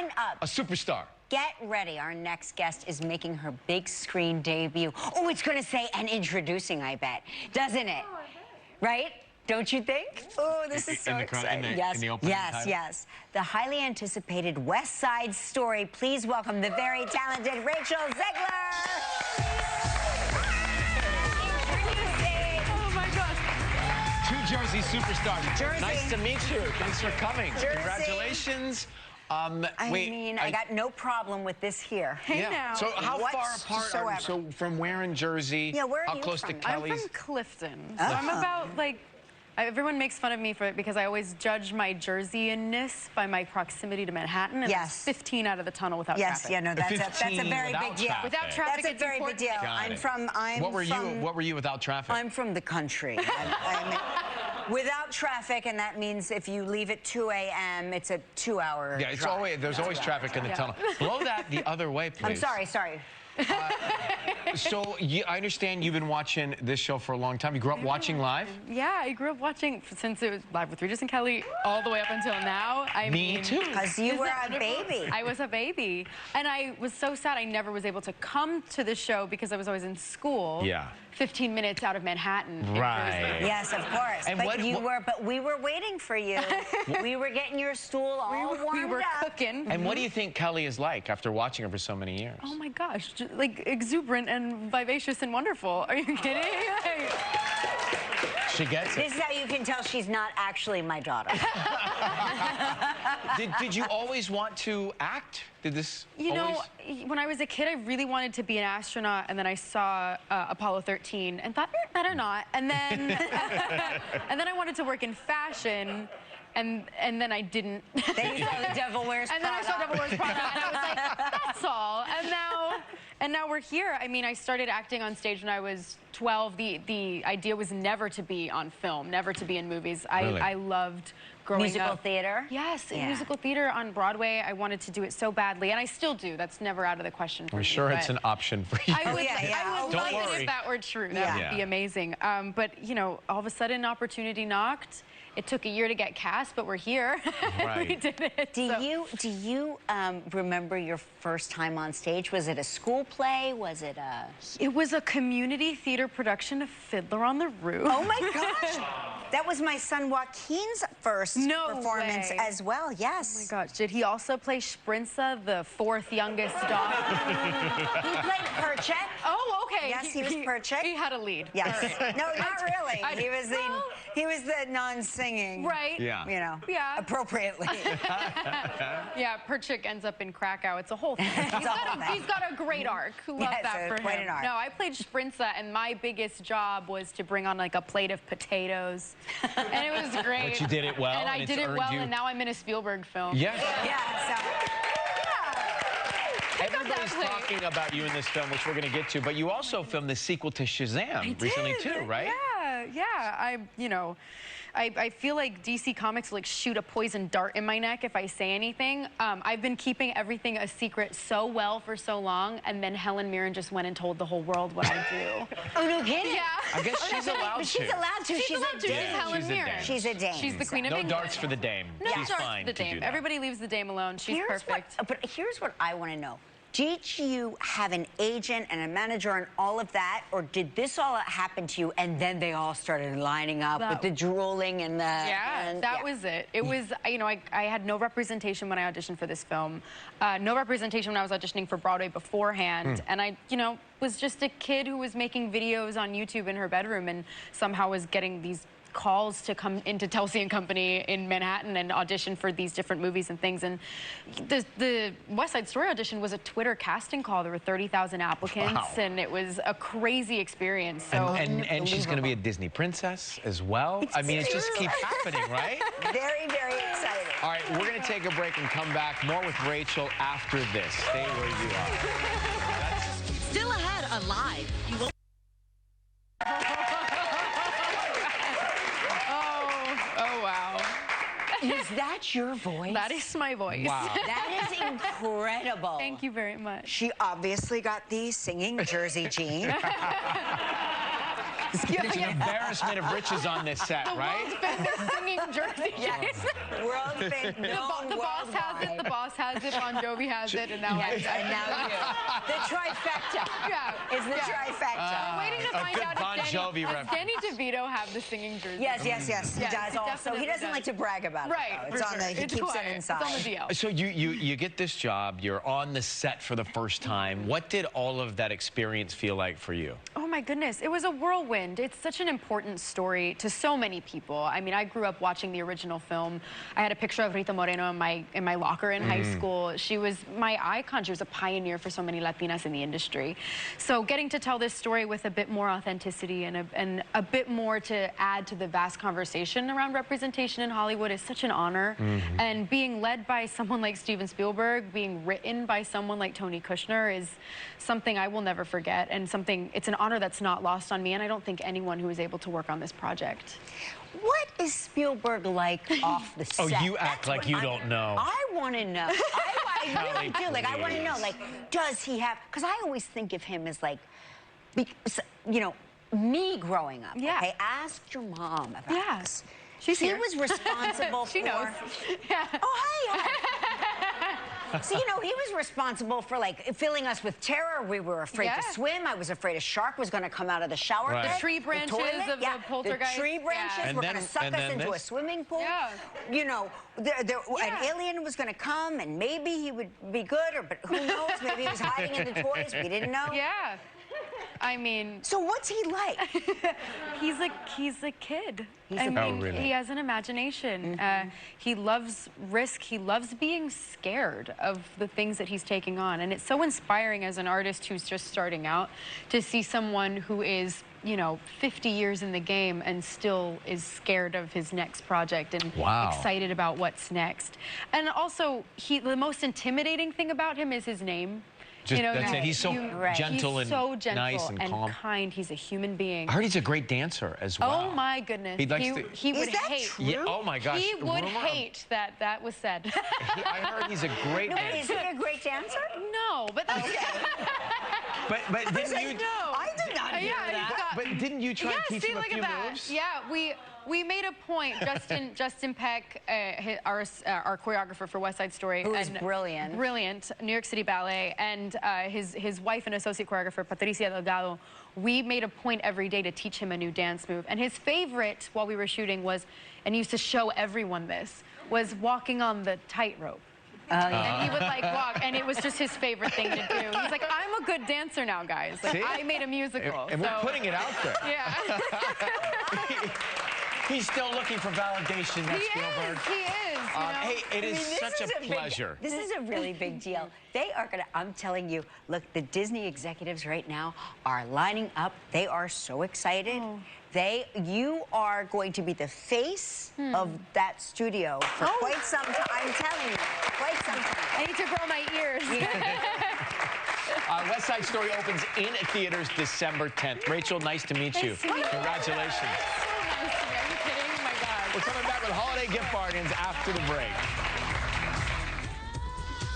Coming up. A superstar. Get ready. Our next guest is making her big screen debut. Oh, it's going to say, and introducing, I bet. Doesn't it? Oh, I bet. Right? Don't you think? Oh, this is so exciting. Yes, yes. The highly anticipated West Side Story. Please welcome the very talented Rachel Zegler. Oh, my gosh. Two Jersey superstars. Jersey. Nice to meet you. Thanks for coming. Jersey. Congratulations. I got no problem with this here. Hey, now. So how far apart are you? So from where in Jersey? Yeah, where are how you close from? to Kelly's? I'm from Clifton. So I'm about, like, everyone makes fun of me for it because I always judge my Jerseyan-ness by my proximity to Manhattan. And Yes. 15 out of the tunnel without traffic. Yeah, no, that's a very big deal. Without traffic, That's a very big deal. What were you without traffic? I'm from the country. Without traffic, and that means if you leave at 2 a.m., it's a 2-hour Yeah, it's drive. always there's always traffic in the tunnel. Blow that the other way, please. I'm sorry. So I understand you've been watching this show for a long time. You grew up watching live? Yeah, I grew up watching since it was Live with Regis and Kelly all the way up until now. Me too. Because you were a baby. I was a baby. And I was so sad I never was able to come to the show because I was always in school. Yeah. 15 minutes out of Manhattan. Right. Yes, of course. And but we were waiting for you. We were getting your stool all warmed up. We were cooking. And what do you think Kelly is like after watching her for so many years? Oh my gosh, like exuberant and vivacious and wonderful. Are you kidding? She gets it. This is how you can tell she's not actually my daughter. Did you always want to act? Did this You know, when I was a kid, I really wanted to be an astronaut, and then I saw Apollo 13 and thought, better not. And then, and then I wanted to work in fashion, and then I didn't. Then you saw The Devil Wears Prada. And then I saw Devil Wears Prada, and I was like, that's all. And now we're here. I mean, I started acting on stage when I was 12. The idea was never to be on film, never to be in movies. Really? I loved growing Musical up. theater? Yes, Yeah. musical theater on Broadway. I wanted to do it so badly, and I still do. That's never out of the question for me. I'm sure it's an option for you. I would, I would Don't love worry. it if that were true. That would be amazing. But, you know, all of a sudden, opportunity knocked. It took a year to get cast, but we're here. Right. We did it. Do you remember your first time on stage? Was it a school play? Was it a... It was a community theater production of Fiddler on the Roof. Oh, my gosh. That was my son Joaquin's first performance as well, yes. Oh, my gosh. Did he also play Sprinza, the 4th youngest daughter? He played Perchek. Oh, okay. Yes, he was Perchek. He had a lead. Yes. Right. No, not really. He was the non-singing. Right. Yeah. You know. Yeah. Appropriately. Yeah, Perchik ends up in Krakow. It's a whole thing. He's got a great arc. Love that for quite him. an arc. No, I played Sprinza, and my biggest job was to bring on like a plate of potatoes, and it was great. But you did it well, and I and did it's it earned well, you- and now I'm in a Spielberg film. Yeah. Yeah, Everybody's talking about you in this film, which we're going to get to, but you also filmed the sequel to Shazam recently too, right? Yeah. I feel like DC Comics will like shoot a poison dart in my neck if I say anything. I've been keeping everything a secret so well for so long, and then Helen Mirren just went and told the whole world what I do. Oh, no kidding? Yeah. I guess she's allowed to. She's allowed to. She's allowed to. She's Helen she's a Mirren. dame. She's a dame. She's the queen of No England. darts for the dame. No She's darts fine for the to do dame. that. Everybody leaves the dame alone. She's perfect. But here's what I want to know. Did you have an agent and a manager and all of that, or did this all happen to you and then they all started lining up with the drooling and the... Yeah, that was it. It was, you know, I had no representation when I auditioned for this film. No representation when I was auditioning for Broadway beforehand. And I, you know, was just a kid who was making videos on YouTube in her bedroom and somehow was getting these calls to come into Telsey and Company in Manhattan and audition for these different movies and things. And the West Side Story audition was a Twitter casting call. There were 30,000 applicants, and it was a crazy experience. So and she's going to be a Disney princess as well. I mean, it just keeps happening, right? Very, very exciting. All right, we're going to take a break and come back. More with Rachel after this. Stay where you are. Still ahead on Live. You will Is that your voice? that is my voice. Wow. That is incredible. Thank you very much. She obviously got the singing Jersey gene. It's an embarrassment of riches on this set, right? World's famous singing jersey. Yes. World famous. The boss has it. The boss has it. Bon Jovi has it, and now I. And now you. The trifecta. Yeah. It's the trifecta. We're waiting to find good out Bon Jovi does Danny DeVito have the singing jersey. Yes. He Yes, does he also. He definitely doesn't does. like to brag about it. Right. Though. It's on the. He It's keeps quiet. it inside. It's on the DL. So you get this job, you're on the set for the first time. What did all of that experience feel like for you? Oh my goodness, it was a whirlwind. It's such an important story to so many people. I mean, I grew up watching the original film. I had a picture of Rita Moreno in my locker in high school. She was my icon. She was a pioneer for so many Latinas in the industry. So getting to tell this story with a bit more authenticity and a bit more to add to the vast conversation around representation in Hollywood is such an honor. And being led by someone like Steven Spielberg, being written by someone like Tony Kushner is something I will never forget, and it's an honor that's not lost on me, and I don't think anyone who is able to work on this project. What is Spielberg like off the set? Oh, you act like you don't know. I want to know. I really do. Like, I want to know. Like, does he have? Because I always think of him as like, you know, me growing up. Yeah. Okay, ask your mom about this. She's he here. was responsible She for. knows. Yeah. Oh, hi. So, you know, he was responsible for, like, filling us with terror. We were afraid to swim. I was afraid a shark was going to come out of the shower. Right. head, The tree branches toilet. of the poltergeist. The tree branches Yeah. were going to suck us into a swimming pool. Yeah. You know, an alien was going to come, and maybe he would be good, but who knows? Maybe he was hiding in the toys. We didn't know. Yeah. I mean, So what's he like? he's a kid. Oh, really? He has an imagination. He loves risk. He loves being scared of the things that he's taking on. And it's so inspiring as an artist who's just starting out to see someone who is, you know, 50 years in the game and still is scared of his next project and excited about what's next. And also, the most intimidating thing about him is his name. Just, you know, that's it. He's so gentle he's so gentle nice and calm. Kind. He's a human being. I heard he's a great dancer as well. Oh my goodness. He would hate. True? Yeah, oh my gosh. He would hate that was said. I heard he's a great dancer. Is he a great dancer? No, but that's But didn't you? no. I did not hear that. But didn't you try to teach him a few moves? Yeah, we made a point. Justin Peck, our choreographer for West Side Story, who is brilliant. Brilliant, New York City Ballet, and his wife and associate choreographer Patricia Delgado. We made a point every day to teach him a new dance move, and his favorite while we were shooting was, and he used to show everyone this, was walking on the tightrope. And he would like walk, and it was just his favorite thing to do. He's like, I'm a good dancer now, guys. Like, See? I made a musical. And we're putting it out there. Yeah. He's still looking for validation, that Spielberg. He is. You know? Hey, it is such a pleasure. This is a really big deal. They are going to, I'm telling you, look, the Disney executives right now are lining up. They are so excited. You are going to be the face of that studio for quite some time. I'm telling you, quite some time. I need to grow my ears. West Side Story opens in theaters December 10th. Rachel, nice to meet you. Congratulations. So nice to me. Are you kidding? Oh my God. We're coming back with holiday gift bargains after the break.